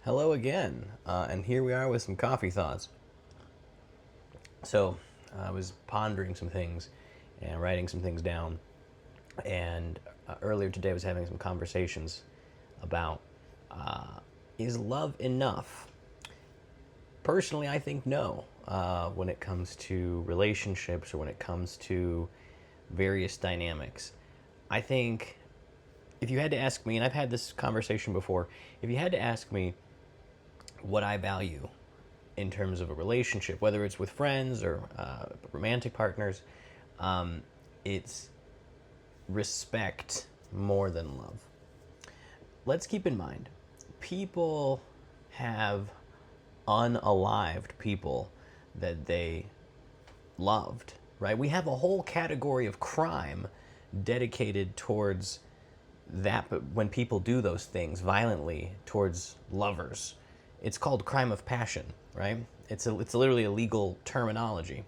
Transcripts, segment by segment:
Hello again, and here we are with some coffee thoughts. So, I was pondering some things and writing some things down, and earlier today I was having some conversations about is love enough? Personally, I think no. When it comes to relationships or when it comes to various dynamics, I think if you had to ask me, and I've had this conversation before, if you had to ask me what I value in terms of a relationship, whether it's with friends or romantic partners, it's respect more than love. Let's keep in mind, people have unalived people that they loved, right? We have a whole category of crime dedicated towards that, but when people do those things violently towards lovers, it's called crime of passion, right? It's literally a legal terminology.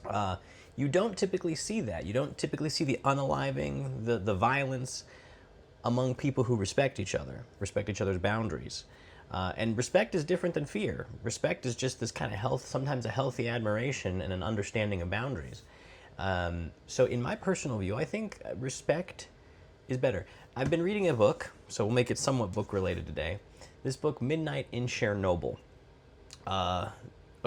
Uh, you don't typically see that. You don't typically see the unaliving, the violence among people who respect each other's boundaries. And respect is different than fear. Respect is just this kind of health, sometimes a healthy admiration and an understanding of boundaries. So, in my personal view, I think respect is better. I've been reading a book, so we'll make it somewhat book related today. This book, Midnight in Chernobyl. A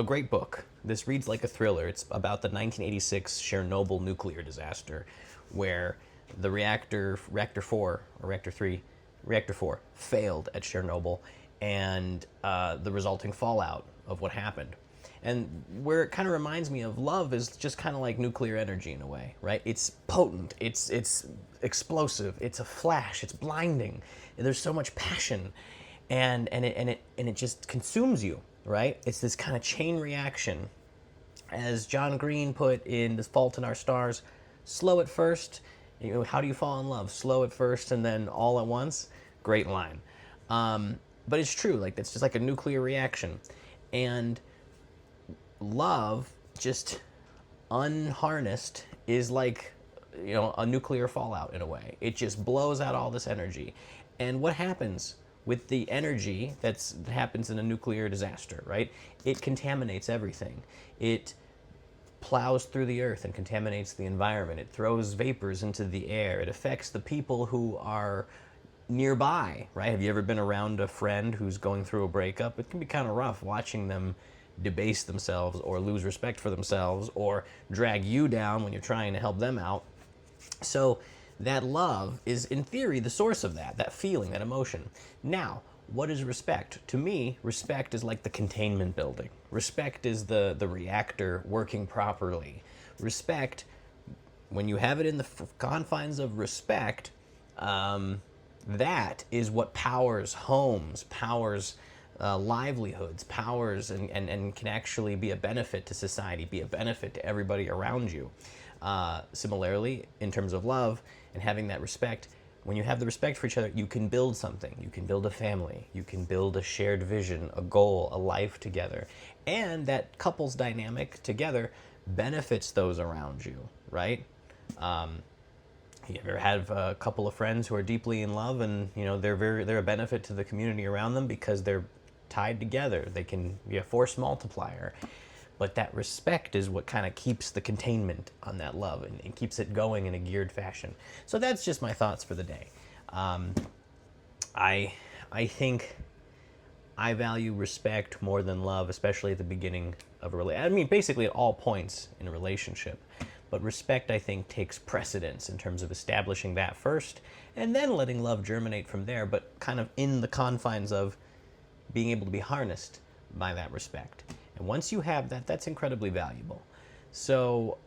great book. This reads like a thriller. It's about the 1986 Chernobyl nuclear disaster, where the reactor 4 or reactor 3, reactor 4 failed at Chernobyl, and the resulting fallout of what happened. And where it kind of reminds me of love is just kind of like nuclear energy in a way, right? It's potent, it's explosive, it's a flash, it's blinding. There's so much passion, and it just consumes you, right? It's this kind of chain reaction. As John Green put in *The Fault in Our Stars*, slow at first. You know, how do you fall in love? Slow at first and then all at once. Great line. But it's true. Like, it's just like a nuclear reaction, and love, just unharnessed, is like, a nuclear fallout in a way. It just blows out all this energy. And what happens with the energy that happens in a nuclear disaster, right? It contaminates everything. It plows through the earth and contaminates the environment. It throws vapors into the air. It affects the people who are nearby, right? Have you ever been around a friend who's going through a breakup? It can be kind of rough watching them debase themselves or lose respect for themselves or drag you down when you're trying to help them out. So that love is, in theory, the source of that feeling, that emotion. Now, what is respect? To me, respect is like the containment building. Respect is the reactor working properly. Respect, when you have it in the confines of respect, that is what powers homes, powers livelihoods, powers and can actually be a benefit to society, be a benefit to everybody around you. Similarly, in terms of love and having that respect, when you have the respect for each other, you can build something. You can build a family. You can build a shared vision, a goal, a life together. And that couple's dynamic together benefits those around you, right? You ever have a couple of friends who are deeply in love, and they're a benefit to the community around them because they're tied together. They can be a force multiplier. But that respect is what kind of keeps the containment on that love and keeps it going in a geared fashion. So that's just my thoughts for the day. I think I value respect more than love, especially at the beginning of a relationship. I mean, basically at all points in a relationship. But respect, I think, takes precedence in terms of establishing that first, and then letting love germinate from there, but kind of in the confines of being able to be harnessed by that respect. And once you have that, that's incredibly valuable. So,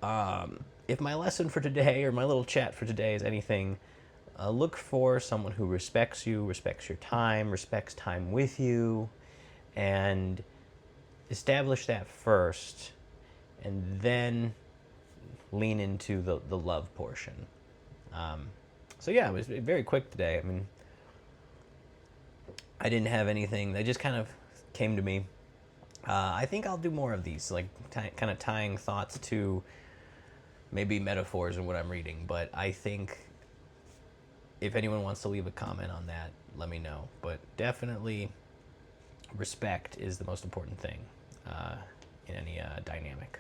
if my lesson for today, or my little chat for today, is anything, look for someone who respects you, respects your time, respects time with you, and establish that first, and then lean into the love portion. So yeah, it was very quick today. I mean, I didn't have anything. They just kind of came to me. I think I'll do more of these, like kind of tying thoughts to maybe metaphors in what I'm reading. But I think if anyone wants to leave a comment on that, let me know. But definitely respect is the most important thing in any dynamic.